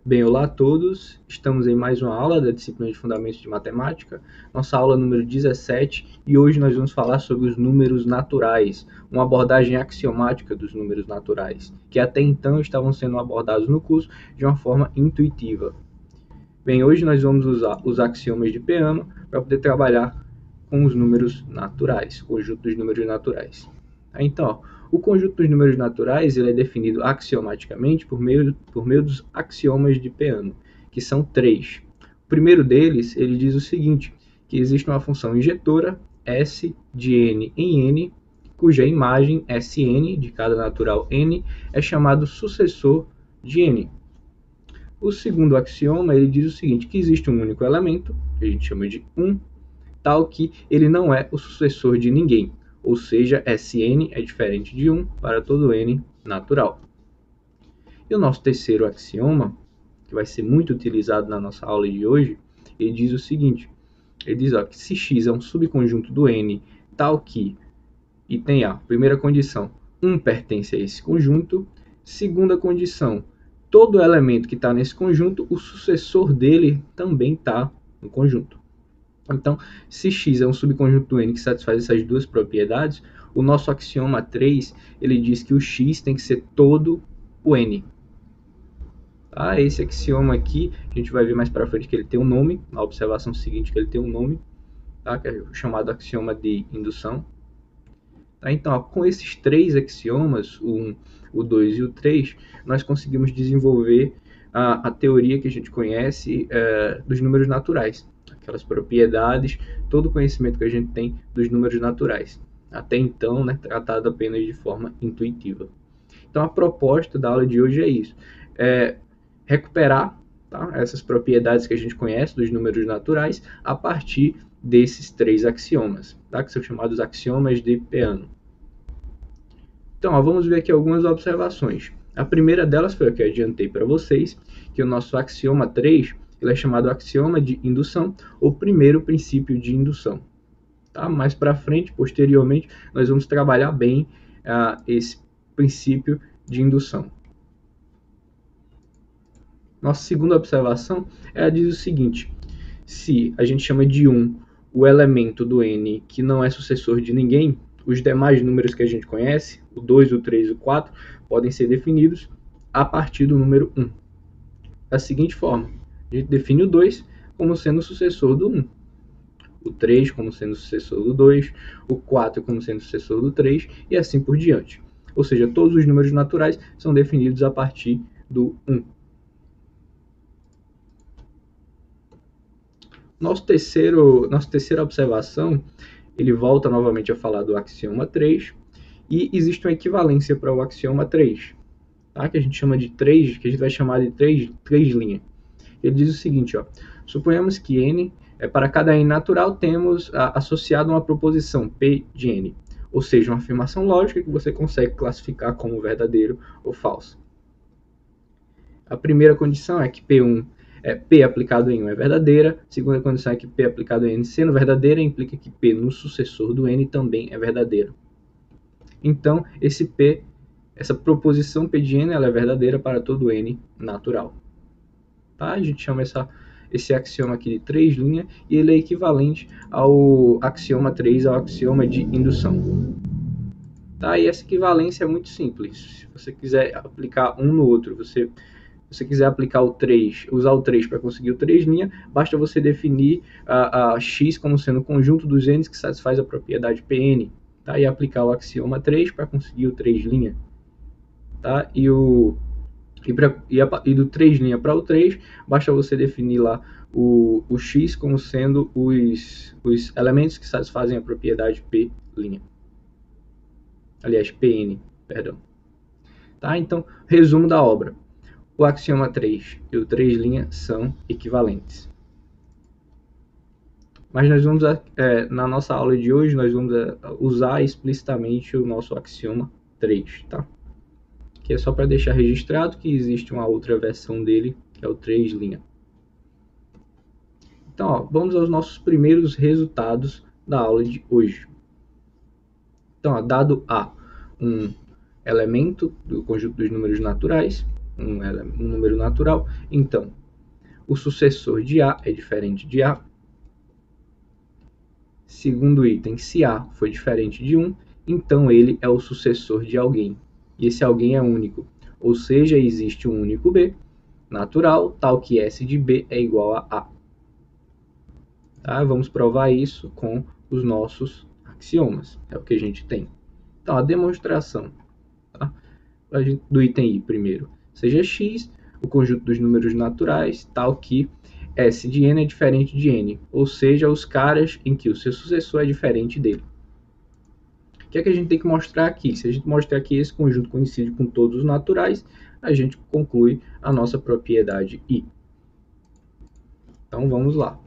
Bem, olá a todos, estamos em mais uma aula da disciplina de Fundamentos de Matemática, nossa aula número 17, e hoje nós vamos falar sobre os números naturais, uma abordagem axiomática dos números naturais, que até então estavam sendo abordados no curso de uma forma intuitiva. Bem, hoje nós vamos usar os axiomas de Peano para poder trabalhar com os números naturais, conjunto dos números naturais. Então, o conjunto dos números naturais ele é definido axiomaticamente por meio dos axiomas de Peano, que são 3. O primeiro deles ele diz o seguinte, que existe uma função injetora, S de n em n, cuja imagem, Sn, de cada natural n, é chamado sucessor de n. O segundo axioma ele diz o seguinte, que existe um único elemento, que a gente chama de 1, tal que ele não é o sucessor de ninguém, ou seja, Sn é diferente de 1 para todo n natural. E o nosso terceiro axioma, que vai ser muito utilizado na nossa aula de hoje, ele diz o seguinte, ele diz que se x é um subconjunto do n tal que, e tem a primeira condição, 1 pertence a esse conjunto, segunda condição, todo elemento que está nesse conjunto, o sucessor dele também está no conjunto. Então, se x é um subconjunto do n que satisfaz essas duas propriedades, o nosso axioma 3, ele diz que o x tem que ser todo o n. Tá? Esse axioma aqui, a gente vai ver mais para frente que ele tem um nome, na observação seguinte que ele tem um nome, tá? Que é o chamado axioma de indução. Tá? Então, com esses três axiomas, o 1, o 2 e o 3, nós conseguimos desenvolver a teoria que a gente conhece dos números naturais. Aquelas propriedades, todo o conhecimento que a gente tem dos números naturais. Até então, né, tratado apenas de forma intuitiva. Então, a proposta da aula de hoje é isso. Recuperar, tá, essas propriedades que a gente conhece dos números naturais a partir desses três axiomas, tá, que são chamados axiomas de Peano. Então, vamos ver aqui algumas observações. A primeira delas foi a que eu adiantei para vocês, que o nosso axioma 3 ele é chamado axioma de indução, ou primeiro princípio de indução. Tá? Mais para frente, posteriormente, nós vamos trabalhar bem esse princípio de indução. Nossa segunda observação diz o seguinte, se a gente chama de 1 o elemento do n que não é sucessor de ninguém, os demais números que a gente conhece, o 2, o 3 e o 4, podem ser definidos a partir do número 1. Da seguinte forma, a gente define o 2 como sendo o sucessor do 1, o 3 como sendo o sucessor do 2, o 4 como sendo o sucessor do 3 e assim por diante. Ou seja, todos os números naturais são definidos a partir do 1. Nossa terceira observação, ele volta novamente a falar do axioma 3 e existe uma equivalência para o axioma 3, tá? Que a gente chama de 3, que a gente vai chamar de 3 linhas. Ele diz o seguinte, suponhamos que n, para cada n natural, temos associado uma proposição P de n, ou seja, uma afirmação lógica que você consegue classificar como verdadeiro ou falso. A primeira condição é que P1 P aplicado em 1 é verdadeira. A segunda condição é que P aplicado em n sendo verdadeira implica que P no sucessor do n também é verdadeiro. Então, essa proposição P de n ela é verdadeira para todo n natural. Tá? A gente chama esse axioma aqui de 3 linhas e ele é equivalente ao axioma 3, ao axioma de indução. Tá? E essa equivalência é muito simples. Se você quiser aplicar um no outro, se você quiser aplicar o 3, usar o 3 para conseguir o 3 linha, basta você definir a x como sendo o conjunto dos n's que satisfaz a propriedade Pn, tá? E aplicar o axioma 3 para conseguir o 3 linha. Tá? E do 3 linha para o 3, basta você definir lá o x como sendo os elementos que satisfazem a propriedade P linha. Aliás, Pn, perdão. Tá? Então, resumo da obra. O axioma 3 e o 3 linha são equivalentes. Mas nós vamos, na nossa aula de hoje, nós vamos usar explicitamente o nosso axioma 3, tá? Que é só para deixar registrado que existe uma outra versão dele, que é o 3 linha. Então, vamos aos nossos primeiros resultados da aula de hoje. Então, dado A, um elemento do conjunto dos números naturais, um número natural, então o sucessor de A é diferente de A. Segundo item, se A foi diferente de 1, então ele é o sucessor de alguém. E esse alguém é único, ou seja, existe um único B natural, tal que S de B é igual a A. Tá? Vamos provar isso com os nossos axiomas, é o que a gente tem. Então, a demonstração, tá? Do item I primeiro, seja X, o conjunto dos números naturais, tal que S de N é diferente de N, ou seja, os caras em que o seu sucessor é diferente dele. O que é que a gente tem que mostrar aqui? Se a gente mostrar que esse conjunto coincide com todos os naturais, a gente conclui a nossa propriedade I. Então, vamos lá.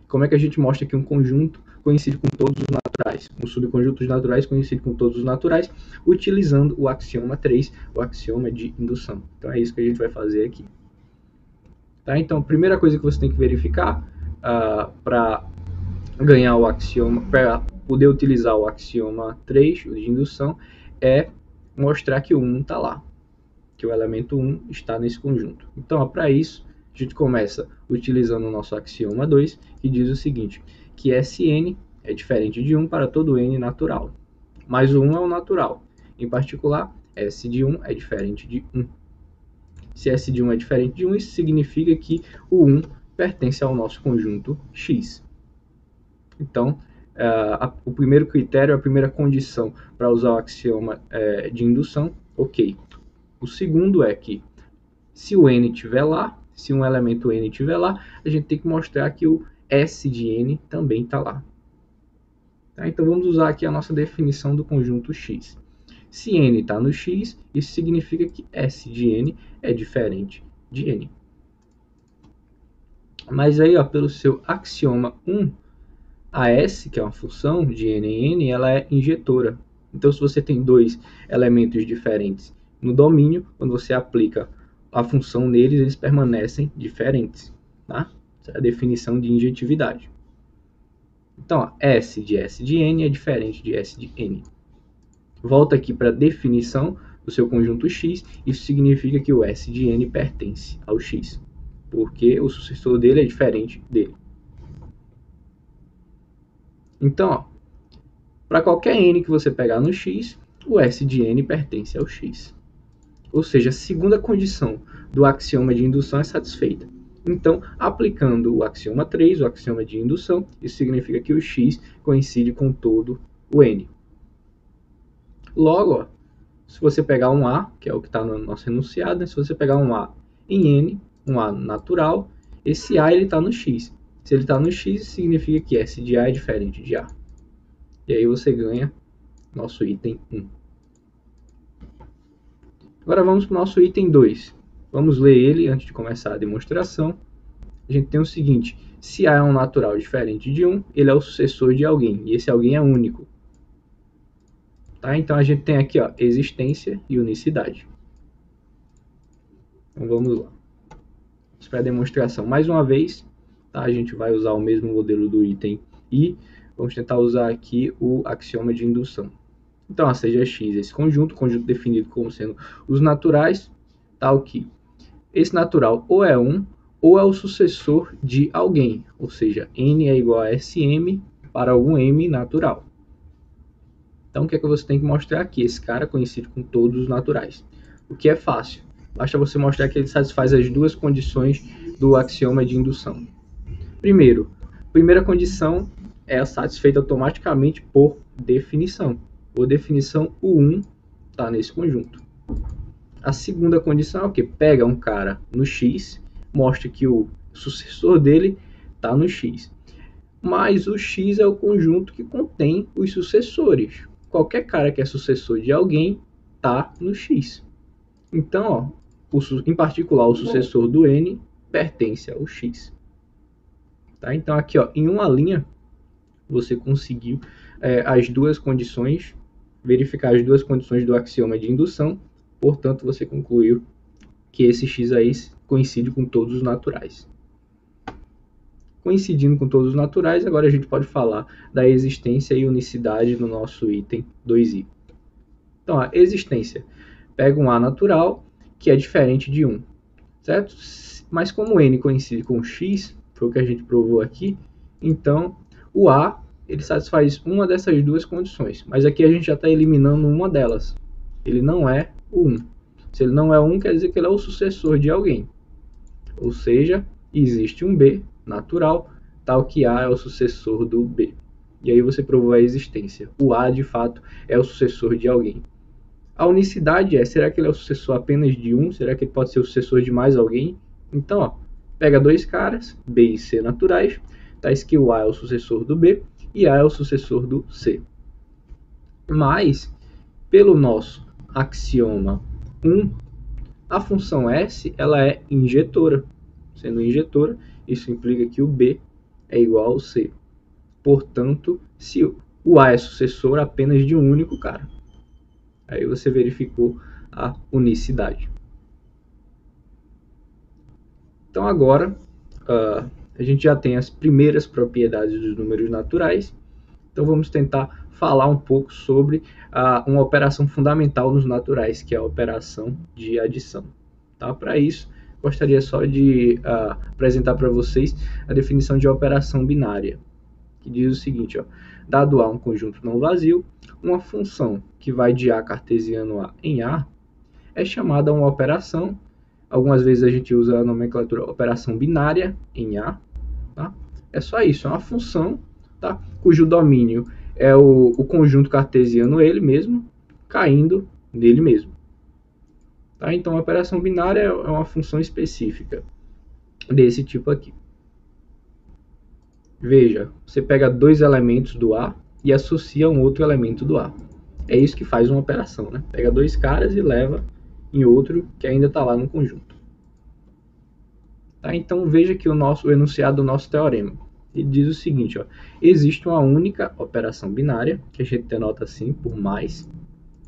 Como é que a gente mostra que um conjunto coincide com todos os naturais? Um subconjunto dos naturais coincide com todos os naturais, utilizando o axioma 3, o axioma de indução. Então, é isso que a gente vai fazer aqui. Tá? Então, a primeira coisa que você tem que verificar para ganhar o axioma, para poder utilizar o axioma 3, o de indução, é mostrar que o 1 está lá, que o elemento 1 está nesse conjunto. Então, para isso, a gente começa utilizando o nosso axioma 2, que diz o seguinte, que Sn é diferente de 1 para todo n natural, mas o 1 é o natural. Em particular, S de 1 é diferente de 1. Se S de 1 é diferente de 1, isso significa que o 1 pertence ao nosso conjunto X. Então, o primeiro critério, a primeira condição para usar o axioma de indução, ok. O segundo é que, se o n estiver lá, se um elemento n estiver lá, a gente tem que mostrar que o S de n também está lá. Tá? Então, vamos usar aqui a nossa definição do conjunto X. Se n está no X, isso significa que S de n é diferente de n. Mas aí, pelo seu axioma 1, a S, que é uma função de n em n, ela é injetora. Então, se você tem dois elementos diferentes no domínio, quando você aplica a função neles, eles permanecem diferentes. Tá? Essa é a definição de injetividade. Então, S de n é diferente de S de n. Volta aqui para a definição do seu conjunto X, isso significa que o S de n pertence ao X, porque o sucessor dele é diferente dele. Então, para qualquer n que você pegar no X, o S de n pertence ao X. Ou seja, a segunda condição do axioma de indução é satisfeita. Então, aplicando o axioma 3, o axioma de indução, isso significa que o X coincide com todo o n. Logo, se você pegar um A, que é o que está no nosso enunciado, se você pegar um A em N, um A natural, esse A está no X. Se ele está no X, significa que S de A é diferente de A. E aí você ganha nosso item 1. Agora vamos para o nosso item 2. Vamos ler ele antes de começar a demonstração. A gente tem o seguinte, se A é um natural diferente de 1, ele é o sucessor de alguém, e esse alguém é único. Tá? Então, a gente tem aqui existência e unicidade. Então, vamos lá. Para a demonstração, mais uma vez, tá? A gente vai usar o mesmo modelo do item I. Vamos tentar usar aqui o axioma de indução. Então, seja X esse conjunto definido como sendo os naturais, tal que esse natural ou é 1 ou é o sucessor de alguém. Ou seja, N é igual a SM para algum M natural. Então, o que é que você tem que mostrar aqui? Esse cara coincide com todos os naturais. O que é fácil. Basta você mostrar que ele satisfaz as duas condições do axioma de indução. Primeiro, a primeira condição é satisfeita automaticamente por definição. Por definição, o 1 está nesse conjunto. A segunda condição é o quê? Pega um cara no X, mostra que o sucessor dele está no X. Mas o X é o conjunto que contém os sucessores. Qualquer cara que é sucessor de alguém está no X. Então, em particular, o sucessor do N pertence ao X. Tá? Então, aqui em uma linha, você conseguiu as duas condições, verificar as duas condições do axioma de indução. Portanto, você concluiu que esse X aí coincide com todos os naturais. Coincidindo com todos os naturais, agora a gente pode falar da existência e unicidade no nosso item 2i. Então, a existência. Pega um A natural que é diferente de 1, certo? Mas como n coincide com x, foi o que a gente provou aqui, então o A ele satisfaz uma dessas duas condições, mas aqui a gente já está eliminando uma delas. Ele não é o 1. Se ele não é 1, quer dizer que ele é o sucessor de alguém. Ou seja, existe um B natural, tal que A é o sucessor do B. E aí você provou a existência. O A, de fato, é o sucessor de alguém. A unicidade é, será que ele é o sucessor apenas de um? Será que ele pode ser o sucessor de mais alguém? Então, ó, pega dois caras, B e C naturais, tá que o A é o sucessor do B e A é o sucessor do C. Mas, pelo nosso axioma 1, a função S ela é injetora. Sendo injetora, isso implica que o B é igual ao C. Portanto, se o A é sucessor apenas de um único cara. Aí você verificou a unicidade. Então agora a gente já tem as primeiras propriedades dos números naturais. Então vamos tentar falar um pouco sobre uma operação fundamental nos naturais, que é a operação de adição. Tá? Para isso, gostaria só de apresentar para vocês a definição de operação binária, que diz o seguinte, ó, dado A um conjunto não vazio, uma função que vai de A cartesiano A em A é chamada uma operação. Algumas vezes a gente usa a nomenclatura operação binária em A. Tá? É só isso, é uma função, tá? Cujo domínio é o conjunto cartesiano ele mesmo, caindo nele mesmo. Tá? Então a operação binária é uma função específica desse tipo aqui. Veja, você pega dois elementos do A e associa um outro elemento do A. É isso que faz uma operação, né? Pega dois caras e leva em outro que ainda está lá no conjunto. Tá? Então veja que o enunciado do nosso teorema. Ele diz o seguinte, ó, existe uma única operação binária, que a gente denota assim por mais.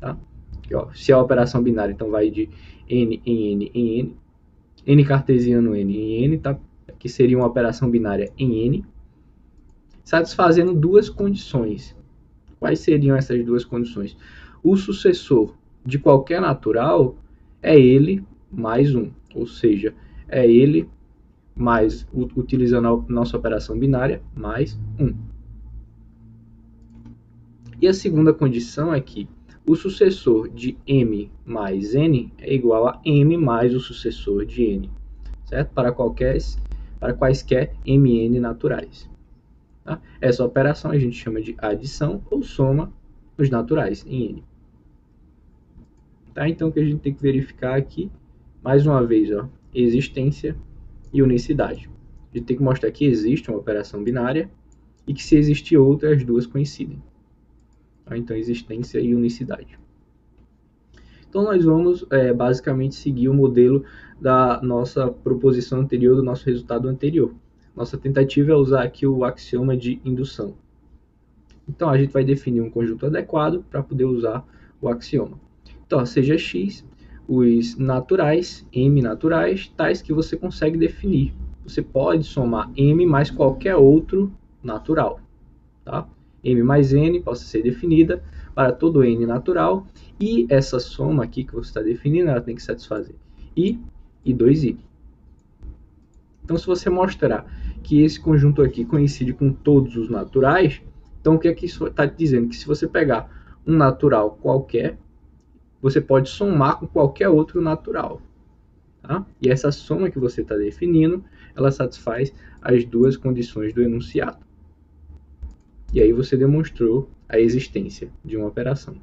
Tá? Aqui, ó, se a operação binária então vai de n em n em n, n cartesiano n em n, tá? Que seria uma operação binária em n, satisfazendo duas condições. Quais seriam essas duas condições? O sucessor de qualquer natural é ele mais 1, ou seja, é ele mais, utilizando a nossa operação binária, mais 1. E a segunda condição é que o sucessor de m mais n é igual a m mais o sucessor de n, certo? Para quaisquer mn naturais. Tá? Essa operação a gente chama de adição ou soma dos naturais em n. Tá? Então, o que a gente tem que verificar aqui, mais uma vez, ó, existência e unicidade. A gente tem que mostrar que existe uma operação binária e que se existir outra, as duas coincidem. Tá? Então, existência e unicidade. Então, nós vamos basicamente seguir o modelo da nossa proposição anterior, do nosso resultado anterior. Nossa tentativa é usar aqui o axioma de indução. Então, a gente vai definir um conjunto adequado para poder usar o axioma. Então, seja x os naturais, m naturais, tais que você consegue definir. Você pode somar m mais qualquer outro natural. Tá? M mais n pode ser definida para todo n natural, e essa soma aqui que você está definindo, ela tem que satisfazer i e 2i. Então, se você mostrar que esse conjunto aqui coincide com todos os naturais, então o que é que isso está dizendo? Que se você pegar um natural qualquer, você pode somar com qualquer outro natural. Tá? E essa soma que você está definindo, ela satisfaz as duas condições do enunciado. E aí você demonstrou a existência de uma operação.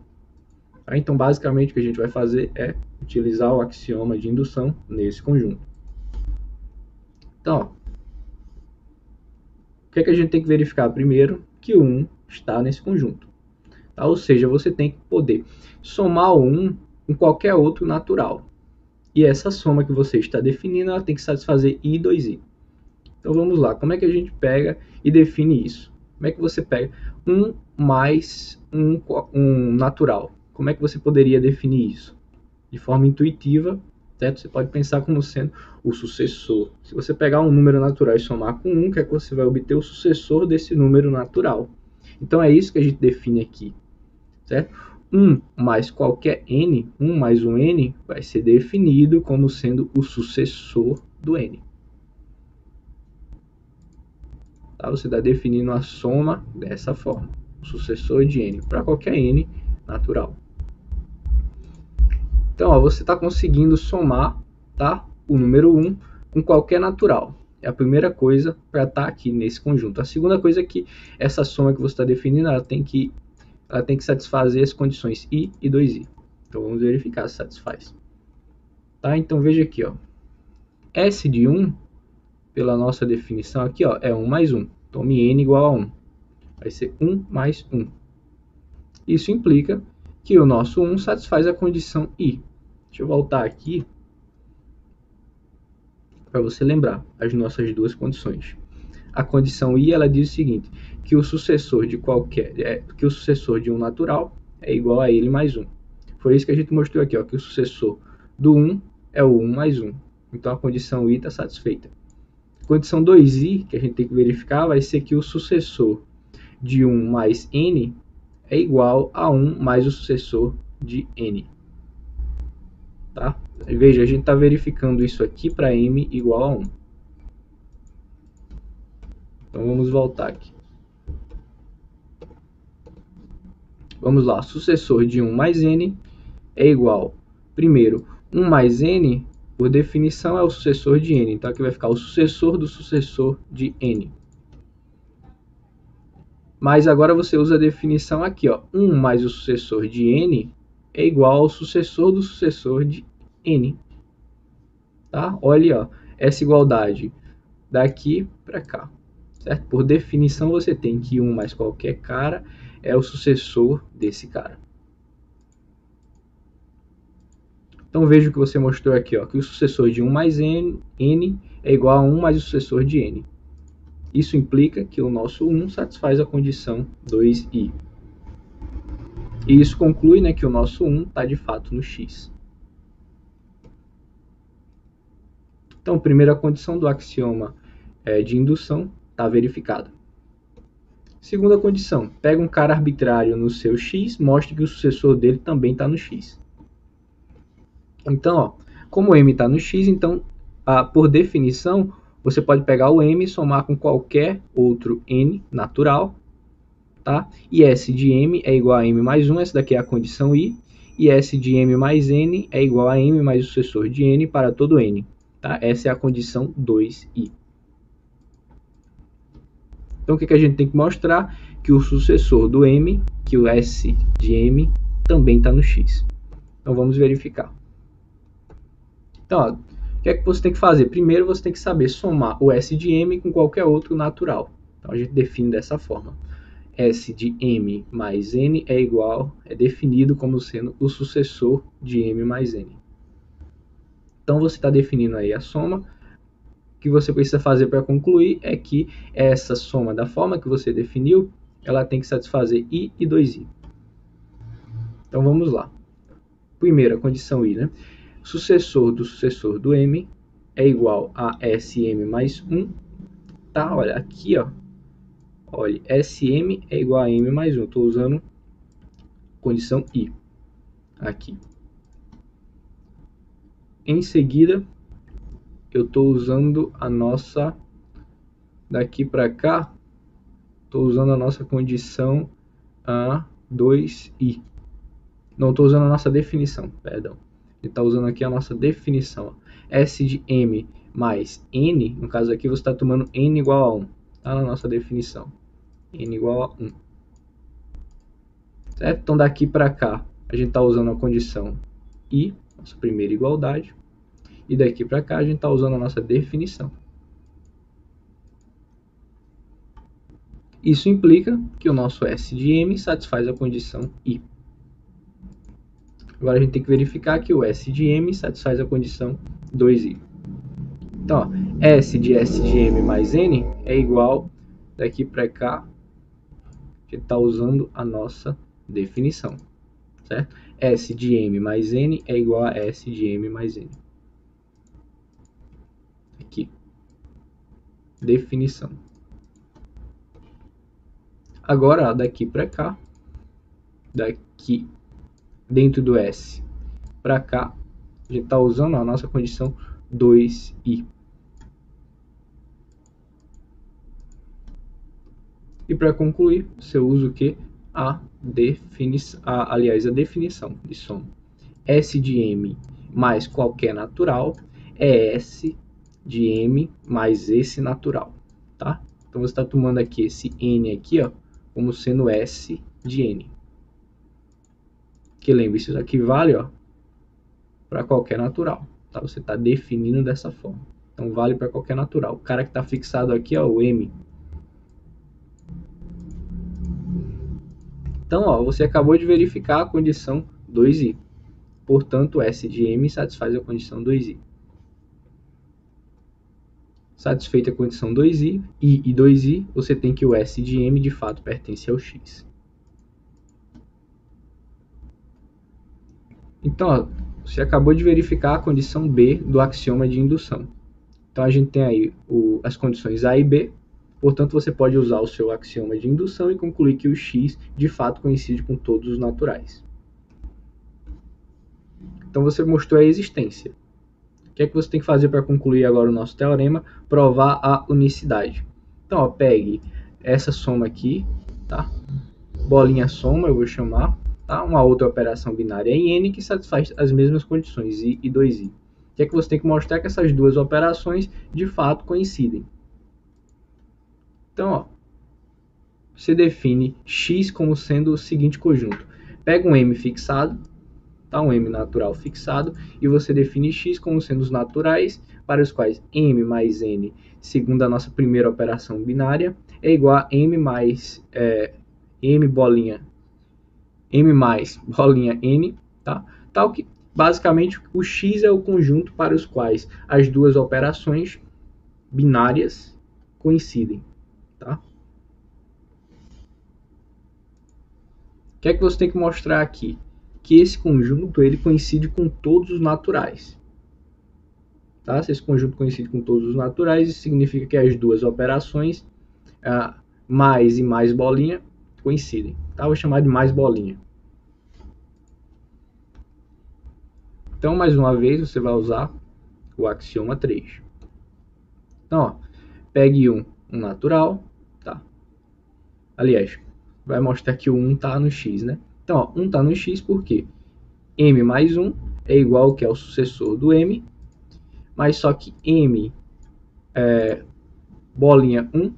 Tá? Então, basicamente, o que a gente vai fazer é utilizar o axioma de indução nesse conjunto. Então, ó, o que é que a gente tem que verificar primeiro? Que o 1 está nesse conjunto. Tá? Ou seja, você tem que poder somar o 1 com qualquer outro natural. E essa soma que você está definindo, ela tem que satisfazer i e 2i. Então vamos lá, como é que a gente pega e define isso? Como é que você pega 1 mais um natural? Como é que você poderia definir isso? De forma intuitiva, certo? Você pode pensar como sendo o sucessor. Se você pegar um número natural e somar com 1, que é que você vai obter o sucessor desse número natural. Então é isso que a gente define aqui, certo? 1 mais qualquer n, 1 mais um n, vai ser definido como sendo o sucessor do n. Tá? Você está definindo a soma dessa forma, o sucessor de n, para qualquer n natural. Então, ó, você está conseguindo somar, tá, o número 1 com qualquer natural. É a primeira coisa para estar aqui nesse conjunto. A segunda coisa é que essa soma que você está definindo, ela tem que satisfazer as condições i e 2i. Então, vamos verificar se satisfaz. Tá? Então, veja aqui, ó. S de 1, pela nossa definição aqui, ó, é 1 mais 1. Tome n igual a 1. Vai ser 1 mais 1. Isso implica que o nosso 1 satisfaz a condição i. Deixa eu voltar aqui para você lembrar as nossas duas condições. A condição i, ela diz o seguinte, que o sucessor de um natural é igual a ele mais 1. Foi isso que a gente mostrou aqui, ó, que o sucessor do 1 é o 1 mais 1. Então a condição i está satisfeita. A condição 2i, que a gente tem que verificar, vai ser que o sucessor de 1 mais n é igual a 1 mais o sucessor de n. Tá? Veja, a gente está verificando isso aqui para m igual a 1. Então vamos voltar aqui. Vamos lá, sucessor de 1 mais n é igual, primeiro, 1 mais n, por definição, é o sucessor de n. Então aqui vai ficar o sucessor do sucessor de n. Mas agora você usa a definição aqui, ó, 1 mais o sucessor de n é igual ao sucessor do sucessor de n. Tá? Olha, ó, essa igualdade daqui para cá. Certo? Por definição, você tem que 1 mais qualquer cara é o sucessor desse cara. Então veja o que você mostrou aqui, ó, que o sucessor de 1 mais n é igual a 1 mais o sucessor de n. Isso implica que o nosso 1 satisfaz a condição 2i. E isso conclui, né, que o nosso 1 está de fato no x. Então, primeira condição do axioma de indução está verificada. Segunda condição, pega um cara arbitrário no seu x, mostre que o sucessor dele também está no x. Então, ó, como o m está no x, então, por definição, você pode pegar o m e somar com qualquer outro n natural, tá? E S de m é igual a m mais 1, essa daqui é a condição i, e S de m mais n é igual a m mais o sucessor de n para todo n. Tá? Essa é a condição 2i. Então, o que a gente tem que mostrar? Que o sucessor do m, que o S de m, também está no x. Então, vamos verificar. Então, ó, o que é que você tem que fazer? Primeiro, você tem que saber somar o S de m com qualquer outro natural. Então, a gente define dessa forma. S de m mais n é definido como sendo o sucessor de m mais n. Então, você está definindo aí a soma. O que você precisa fazer para concluir é que essa soma, da forma que você definiu, ela tem que satisfazer i e 2i. Então, vamos lá. Primeira condição i, né? Sucessor do m é igual a Sm mais 1. Tá? Olha, aqui, ó. Olha, Sm é igual a m mais 1. Estou usando condição i. Aqui. Em seguida, eu estou usando a nossa, daqui para cá, estou usando a nossa condição 2i. Não, estou usando a nossa definição, perdão. Ele está usando aqui a nossa definição. S de m mais n, no caso aqui você está tomando n igual a 1. Está na nossa definição. N igual a 1. Certo? Então daqui para cá, a gente está usando a condição i, nossa primeira igualdade. E daqui para cá a gente está usando a nossa definição. Isso implica que o nosso S de m satisfaz a condição i. Agora a gente tem que verificar que o S de m satisfaz a condição 2i. Então, ó, S de m mais n é igual, daqui para cá, a gente está usando a nossa definição. Certo? S de m mais n é igual a S de m mais n. Aqui. Definição. Agora, daqui para cá, daqui dentro do S para cá, a gente está usando a nossa condição 2i. E para concluir, você usa o que? A definição de soma. S de M mais qualquer natural é S de M mais esse natural, tá? Então você está tomando aqui esse N aqui, ó, como sendo S de N. Que lembre, isso aqui vale, ó, para qualquer natural, tá? Você está definindo dessa forma. Então vale para qualquer natural. O cara que está fixado aqui, ó, o M. Então, ó, você acabou de verificar a condição 2i. Portanto, S de M satisfaz a condição 2i. Satisfeita a condição 2i, I e 2i, você tem que o S de M de fato pertence ao X. Então, ó, você acabou de verificar a condição B do axioma de indução. Então, a gente tem aí as condições A e B. Portanto, você pode usar o seu axioma de indução e concluir que o X de fato coincide com todos os naturais. Então, você mostrou a existência. O que é que você tem que fazer para concluir agora o nosso teorema? Provar a unicidade. Então, ó, pegue essa soma aqui, tá? Bolinha soma, eu vou chamar, tá? Uma outra operação binária em N que satisfaz as mesmas condições, I e 2I. O que é que você tem que mostrar? Que essas duas operações de fato coincidem. Então, ó, você define X como sendo o seguinte conjunto. Pega um M fixado, tá? Um M natural fixado, e você define X como sendo os naturais, para os quais M mais N, segundo a nossa primeira operação binária, é igual a M mais M bolinha, M mais bolinha N, tá? Tal que, basicamente, o X é o conjunto para os quais as duas operações binárias coincidem, tá? O que é que você tem que mostrar aqui? Que esse conjunto ele coincide com todos os naturais. Tá? Se esse conjunto coincide com todos os naturais, isso significa que as duas operações, mais e mais bolinha, coincidem. Tá? Vou chamar de mais bolinha. Então, mais uma vez, você vai usar o axioma 3. Então, ó, pegue um natural, tá? Aliás, vai mostrar que o 1 está no x, né? Então, ó, 1 está no x porque m mais 1 é igual ao que é o sucessor do m, mas só que m bolinha 1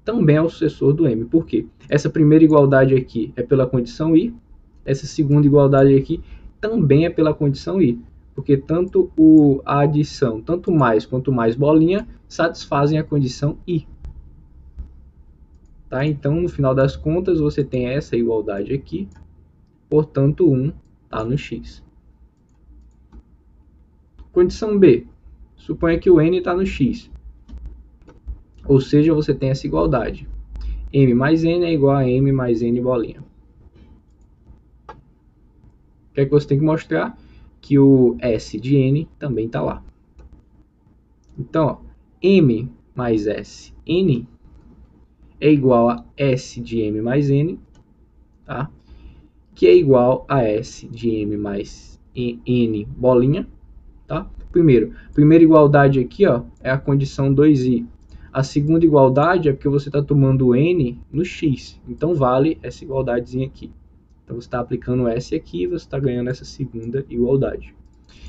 também é o sucessor do m. Por quê? Essa primeira igualdade aqui é pela condição i, essa segunda igualdade aqui também é pela condição i, porque tanto a adição, tanto mais quanto mais bolinha, satisfazem a condição i. Tá? Então, no final das contas, você tem essa igualdade aqui, portanto, 1 está no x. Condição B. Suponha que o n está no x. Ou seja, você tem essa igualdade. M mais n é igual a m mais n bolinha. O que é que você tem que mostrar? Que o S de n também está lá. Então, ó, m mais s n é igual a S de m mais n, tá? Que é igual a S de m mais n bolinha. Tá? Primeira igualdade aqui, ó, é a condição 2i. A segunda igualdade é porque você está tomando o n no x. Então, vale essa igualdadezinha aqui. Então, você está aplicando S aqui e você está ganhando essa segunda igualdade.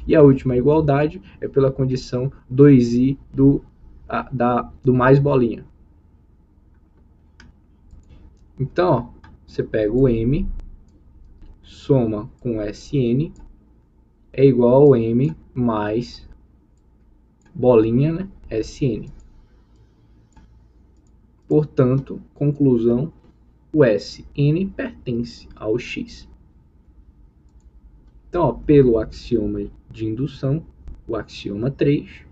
E a última igualdade é pela condição 2i do mais bolinha. Então, ó, você pega o m, soma com Sn, é igual ao m mais bolinha, né? Sn. Portanto, conclusão, o Sn pertence ao x. Então, ó, pelo axioma de indução, o axioma 3,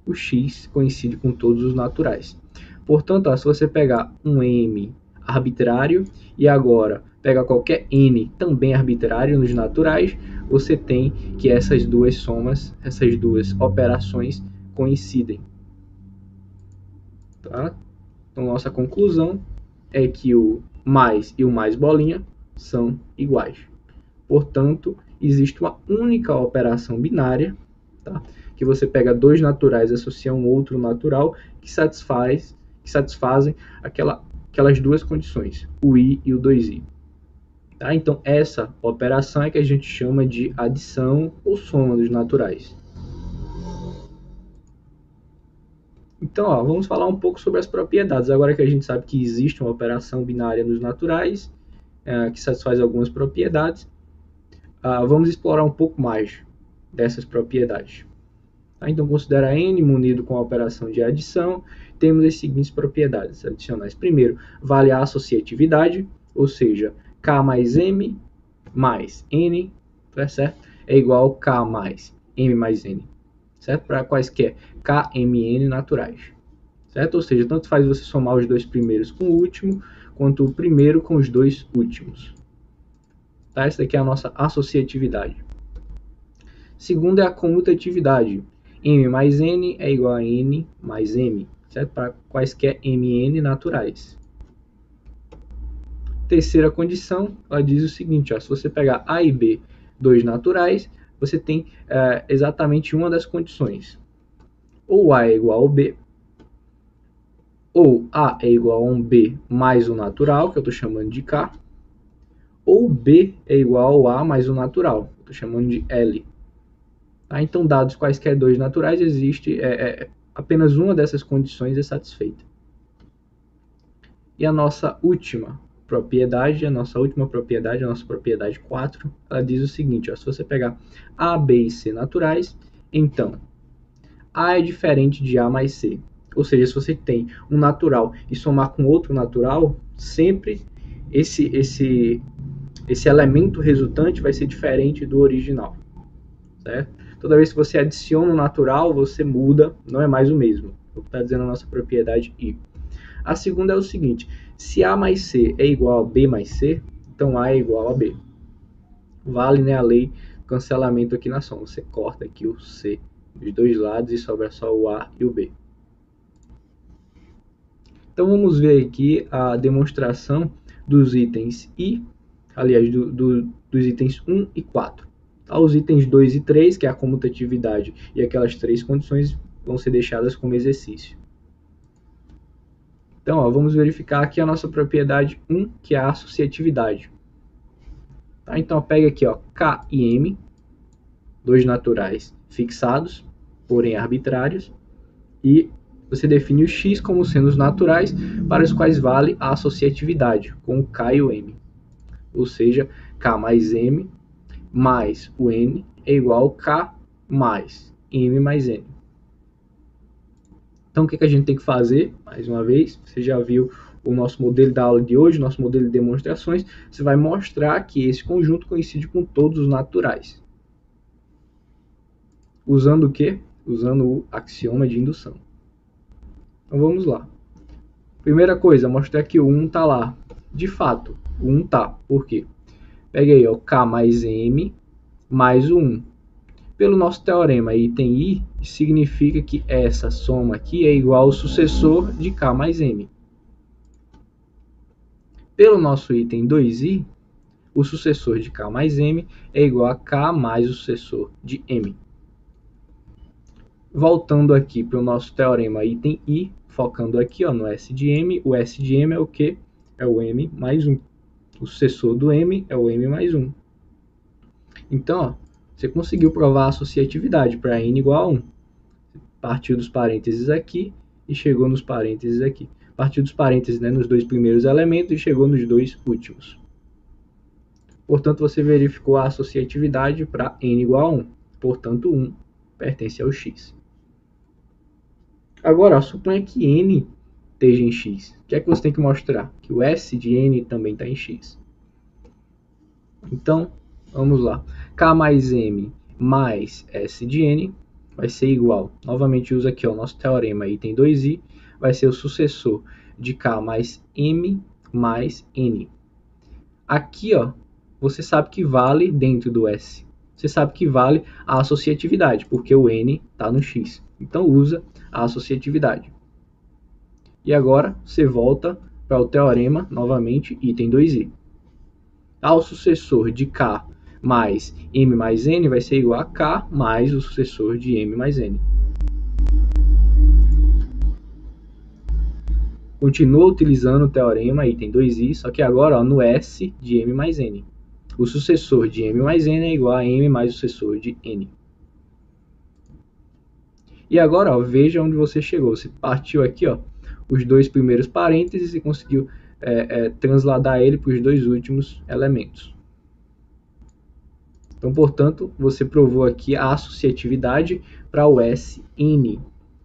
o x coincide com todos os naturais. Portanto, ó, se você pegar um m arbitrário e agora pega qualquer n também arbitrário nos naturais, você tem que essas duas somas, essas duas operações coincidem. Tá? Então, nossa conclusão é que o mais e o mais bolinha são iguais. Portanto, existe uma única operação binária, tá? Que você pega dois naturais e associa um outro natural que satisfazem aquelas duas condições, o i e o 2i. Tá? Então, essa operação é que a gente chama de adição ou soma dos naturais. Então, vamos falar um pouco sobre as propriedades. Agora que a gente sabe que existe uma operação binária nos naturais, que satisfaz algumas propriedades, vamos explorar um pouco mais dessas propriedades. Tá? Então, considera n munido com a operação de adição, temos as seguintes propriedades adicionais. Primeiro, vale a associatividade, ou seja, k mais m mais n, tá certo? É igual a k mais m mais n, certo? Para quaisquer k, m e n naturais, certo? Ou seja, tanto faz você somar os dois primeiros com o último, quanto o primeiro com os dois últimos. Tá? Essa daqui é a nossa associatividade. Segundo é a comutatividade. M mais n é igual a n mais m, certo? Para quaisquer m e n naturais. Terceira condição, ela diz o seguinte, se você pegar a e b, dois naturais, você tem exatamente uma das condições. Ou a é igual ao b, ou a é igual a um b mais o natural, que eu estou chamando de k, ou b é igual ao a mais o natural, que eu estou chamando de l. Tá? Então, dados quaisquer dois naturais, existe apenas uma dessas condições é satisfeita. E a nossa última propriedade, a nossa propriedade 4, ela diz o seguinte, se você pegar A, B e C naturais, então A é diferente de A mais C. Ou seja, se você tem um natural e somar com outro natural, sempre esse elemento resultante vai ser diferente do original, certo? Toda vez que você adiciona um natural, você muda, não é mais o mesmo. É o que está dizendo a nossa propriedade I. A segunda é o seguinte, se A mais C é igual a B mais C, então A é igual a B. Vale, a lei do cancelamento aqui na soma. Você corta aqui o C dos dois lados e sobra só o A e o B. Então vamos ver aqui a demonstração dos itens I, aliás, dos itens 1 e 4. Os itens 2 e 3, que é a comutatividade e aquelas três condições, vão ser deixadas como exercício. Então, vamos verificar aqui a nossa propriedade 1, que é a associatividade. Tá? Então, pega aqui K e M, dois naturais fixados, porém arbitrários, e você define o X como sendo os naturais para os quais vale a associatividade, com o K e o M. Ou seja, K mais M mais o N é igual a K mais M mais N. Então, o que a gente tem que fazer? Mais uma vez, você já viu o nosso modelo da aula de hoje, nosso modelo de demonstrações. Você vai mostrar que esse conjunto coincide com todos os naturais. Usando o quê? Usando o axioma de indução. Então, vamos lá. Primeira coisa, mostrar que o 1 está lá. De fato, o 1 está. Por quê? Pega aí, K mais M mais o 1. Pelo nosso teorema item I, significa que essa soma aqui é igual ao sucessor de K mais M. Pelo nosso item 2i, o sucessor de K mais M é igual a K mais o sucessor de M. Voltando aqui para o nosso teorema item I, focando aqui no S de M, o S de M é o quê? É o M mais 1. O sucessor do M é o M mais 1. Então, você conseguiu provar a associatividade para n igual a 1. Partiu dos parênteses aqui e chegou nos parênteses aqui. Partiu dos parênteses nos dois primeiros elementos e chegou nos dois últimos. Portanto, você verificou a associatividade para n igual a 1. Portanto, 1 pertence ao x. Agora, suponha que n esteja em x. O que é que você tem que mostrar? Que o S de n também está em x. Então, vamos lá. K mais M mais S de N vai ser igual. Novamente, usa aqui o nosso teorema item 2i. Vai ser o sucessor de K mais M mais N. Aqui, você sabe que vale dentro do S. Você sabe que vale a associatividade, porque o N está no X. Então, usa a associatividade. E agora, você volta para o teorema, novamente, item 2i. O sucessor de K mais m mais n vai ser igual a k mais o sucessor de m mais n. Continua utilizando o teorema item 2i, só que agora no S de m mais n. O sucessor de m mais n é igual a m mais o sucessor de n. E agora, veja onde você chegou. Você partiu aqui, os dois primeiros parênteses e conseguiu transladar ele para os dois últimos elementos. Então, portanto, você provou aqui a associatividade para o Sn.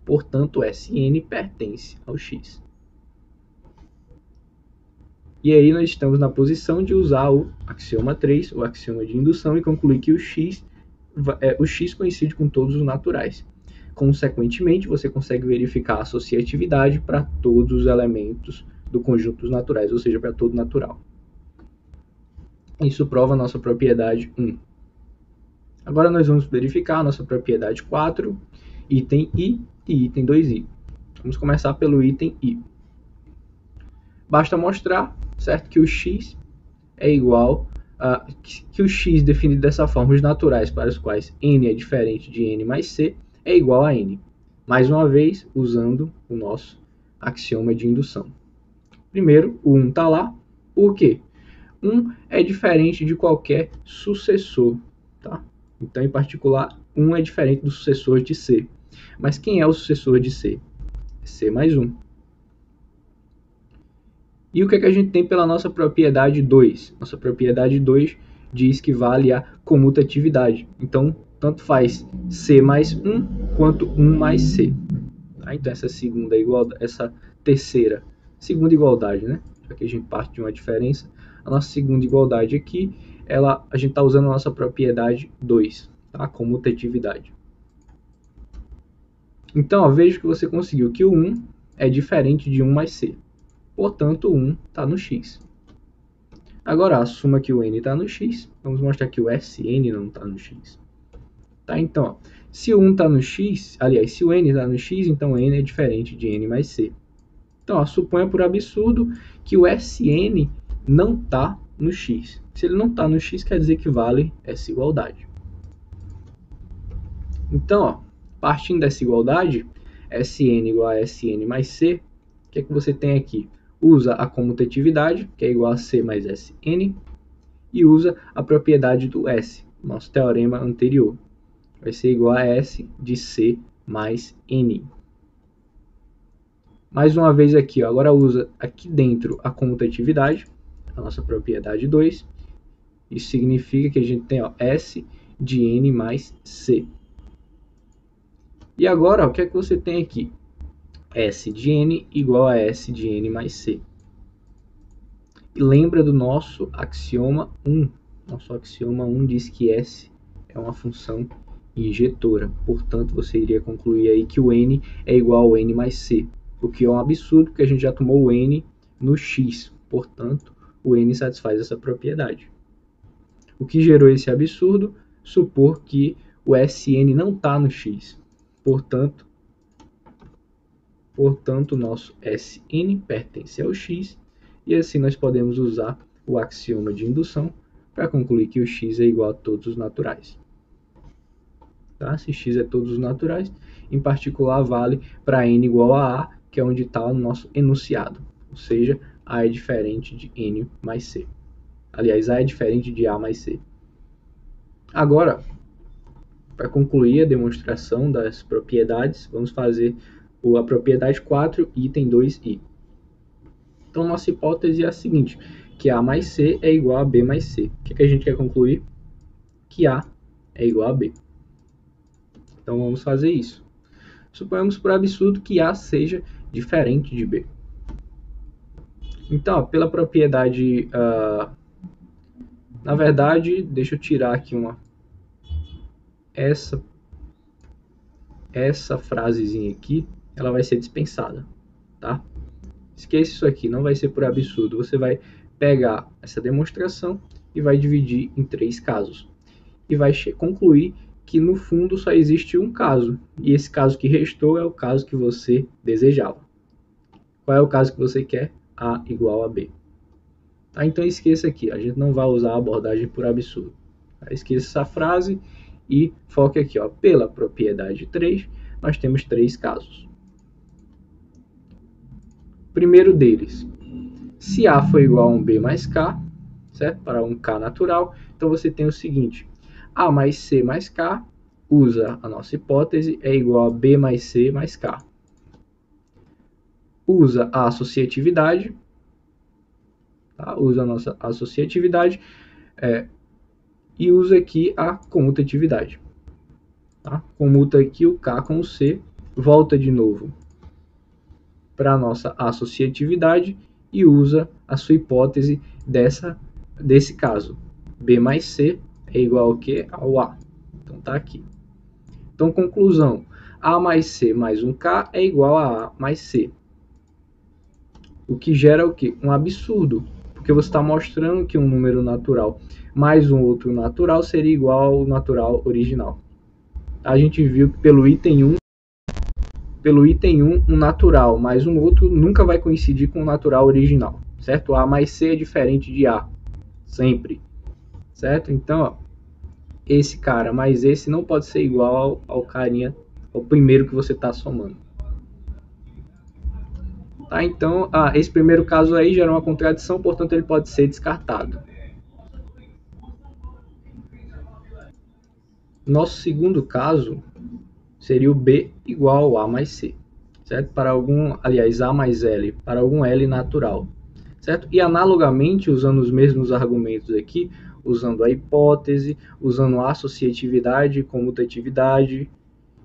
Portanto, Sn pertence ao X. E aí nós estamos na posição de usar o axioma 3, o axioma de indução, e concluir que o X coincide com todos os naturais. Consequentemente, você consegue verificar a associatividade para todos os elementos do conjunto dos naturais, ou seja, para todo natural. Isso prova a nossa propriedade 1. Agora nós vamos verificar a nossa propriedade 4, item I e item 2i. Vamos começar pelo item I. Basta mostrar, certo, que o x é igual a que o x definido dessa forma, os naturais para os quais n é diferente de n mais c, é igual a n. Mais uma vez, usando o nosso axioma de indução. Primeiro, o 1 está lá. Por quê? 1 é diferente de qualquer sucessor. Tá? Então, em particular, 1 é diferente do sucessor de c. Mas quem é o sucessor de c? C mais 1. E o que a gente tem pela nossa propriedade 2? Nossa propriedade 2 diz que vale a comutatividade. Então, tanto faz C mais 1 quanto 1 mais C. Tá? Então, essa terceira, segunda igualdade, né? Já que a gente parte de uma diferença, a nossa segunda igualdade aqui, a gente está usando a nossa propriedade 2, tá? Comutatividade. Então, veja que você conseguiu que o 1 é diferente de 1 mais C. Portanto, o 1 está no x. Agora, assuma que o n está no x. Vamos mostrar que o Sn não está no x. Tá? Então, se o 1 está no x, aliás, se o n está no x, então n é diferente de n mais c. Então, suponha por absurdo que o Sn não está no x. Se ele não está no x, quer dizer que vale essa igualdade. Então, partindo dessa igualdade, Sn igual a Sn mais c, o que é que você tem aqui? Usa a comutatividade, que é igual a C mais Sn, e usa a propriedade do S, nosso teorema anterior. Vai ser igual a S de C mais N. Mais uma vez aqui, agora usa aqui dentro a comutatividade, a nossa propriedade 2. Isso significa que a gente tem S de N mais C. E agora, o que é que você tem aqui? S de n igual a S de n mais c. E lembra do nosso axioma 1. Nosso axioma 1 diz que S é uma função injetora. Portanto, você iria concluir aí que o n é igual ao n mais c. O que é um absurdo, porque a gente já tomou o n no x. Portanto, o n satisfaz essa propriedade. O que gerou esse absurdo? Supor que o Sn não está no x. Portanto, o nosso Sn pertence ao x, e assim nós podemos usar o axioma de indução para concluir que o x é igual a todos os naturais. Tá? Se x é todos os naturais, em particular vale para n igual a a, que é onde está o nosso enunciado, ou seja, a é diferente de n mais c. Aliás, a é diferente de a mais c. Agora, para concluir a demonstração das propriedades, vamos fazer a propriedade 4, item 2i. Então, nossa hipótese é a seguinte, que A mais C é igual a B mais C. O que a gente quer concluir? Que A é igual a B. Então, vamos fazer isso. Suponhamos por absurdo que A seja diferente de B. Então, pela propriedade... na verdade, deixa eu tirar aqui essa frasezinha aqui, ela vai ser dispensada, tá? Esqueça isso aqui, não vai ser por absurdo. Você vai pegar essa demonstração e vai dividir em 3 casos. E vai concluir que no fundo só existe um caso. E esse caso que restou é o caso que você desejava. Qual é o caso que você quer? A igual a B. Tá? Então esqueça aqui, a gente não vai usar a abordagem por absurdo. Esqueça essa frase e foque aqui, ó, pela propriedade 3, nós temos 3 casos. Primeiro deles, se A for igual a um B mais K, certo? Para um K natural, então você tem o seguinte, A mais C mais K, usa a nossa hipótese, é igual a B mais C mais K. Usa a associatividade, tá? Usa a nossa associatividade e usa aqui a comutatividade. Tá? Comuta aqui o K com o C, volta de novo para a nossa associatividade e usa a sua hipótese desse caso. B mais C é igual ao quê? Ao A. Então tá aqui. Então, conclusão. A mais C mais um K é igual a A mais C. O que gera o quê? Um absurdo. Porque você está mostrando que um número natural mais um outro natural seria igual ao natural original. A gente viu que pelo item 1, um natural mais um outro nunca vai coincidir com o natural original, certo? A mais C é diferente de A, sempre, certo? Então, ó, esse cara mais esse não pode ser igual ao carinha, ao primeiro que você está somando. Tá? Então, esse primeiro caso aí gera uma contradição, portanto ele pode ser descartado. Nosso segundo caso seria o B igual a mais C, certo? Para algum, aliás, A mais L, para algum L natural, certo? E analogamente, usando os mesmos argumentos aqui, usando a hipótese, usando a associatividade, comutatividade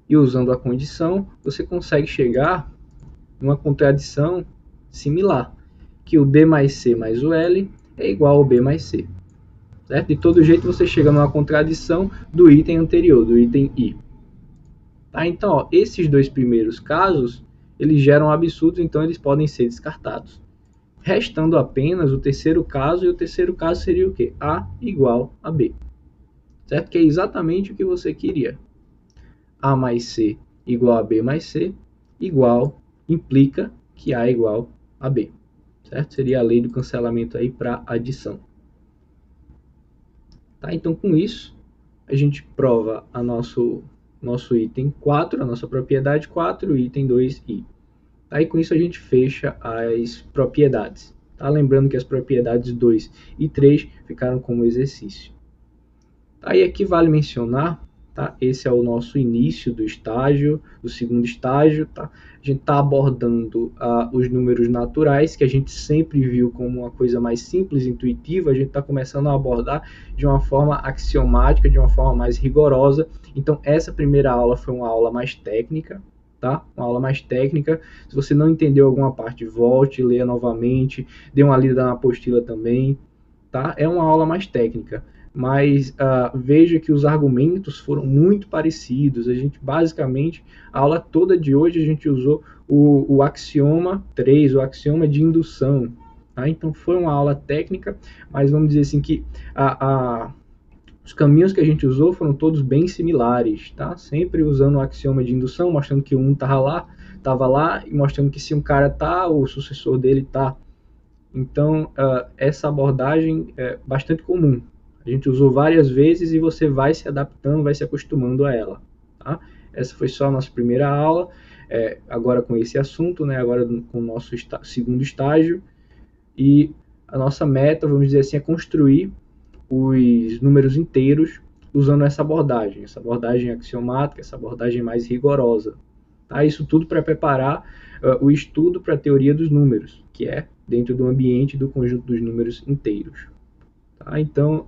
e usando a condição, você consegue chegar numa contradição similar, que o B mais C mais o L é igual ao B mais C, certo? De todo jeito, você chega numa contradição do item anterior, do item I. Tá? Então, ó, esses dois primeiros casos, eles geram absurdos, então eles podem ser descartados. Restando apenas o terceiro caso, e o terceiro caso seria o quê? A igual a B. Certo? Que é exatamente o que você queria. A mais C igual a B mais C, igual, implica que A é igual a B. Certo? Seria a lei do cancelamento aí para adição. Tá? Então, com isso, a gente prova a nosso item 4, a nossa propriedade 4, o item 2i. Aí com isso a gente fecha as propriedades. Tá? Lembrando que as propriedades 2 e 3 ficaram como exercício. Aí aqui vale mencionar, tá? Esse é o nosso início do estágio, do segundo estágio. Tá? A gente está abordando os números naturais, que a gente sempre viu como uma coisa mais simples, intuitiva. A gente está começando a abordar de uma forma axiomática, de uma forma mais rigorosa. Então essa primeira aula foi uma aula mais técnica. Tá? Uma aula mais técnica. Se você não entendeu alguma parte, volte, leia novamente, dê uma lida na apostila também. Tá? É uma aula mais técnica, mas veja que os argumentos foram muito parecidos. A gente, basicamente, a aula toda de hoje, a gente usou o axioma 3, o axioma de indução. Tá? Então, foi uma aula técnica, mas vamos dizer assim que os caminhos que a gente usou foram todos bem similares, tá? Sempre usando o axioma de indução, mostrando que um estava lá, e mostrando que se um cara tá, o sucessor dele tá. Então, essa abordagem é bastante comum. A gente usou várias vezes e você vai se adaptando, vai se acostumando a ela. Tá? Essa foi só a nossa primeira aula, agora com esse assunto, né? Agora com o nosso segundo estágio. E a nossa meta, vamos dizer assim, é construir os números inteiros usando essa abordagem axiomática, essa abordagem mais rigorosa. Tá? Isso tudo para preparar o estudo para a teoria dos números, que é dentro do ambiente do conjunto dos números inteiros. Tá? Então,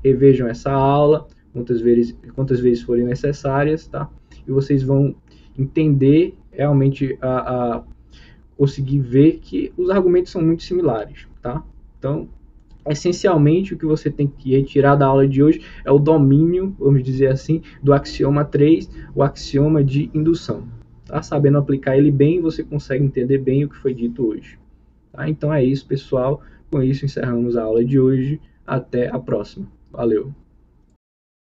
revejam essa aula quantas vezes forem necessárias, tá? E vocês vão entender realmente, conseguir ver que os argumentos são muito similares. Tá? Então, essencialmente, o que você tem que retirar da aula de hoje é o domínio, vamos dizer assim, do axioma 3, o axioma de indução. Tá? Sabendo aplicar ele bem, você consegue entender bem o que foi dito hoje. Tá? Então é isso, pessoal. Com isso, encerramos a aula de hoje. Até a próxima. Valeu!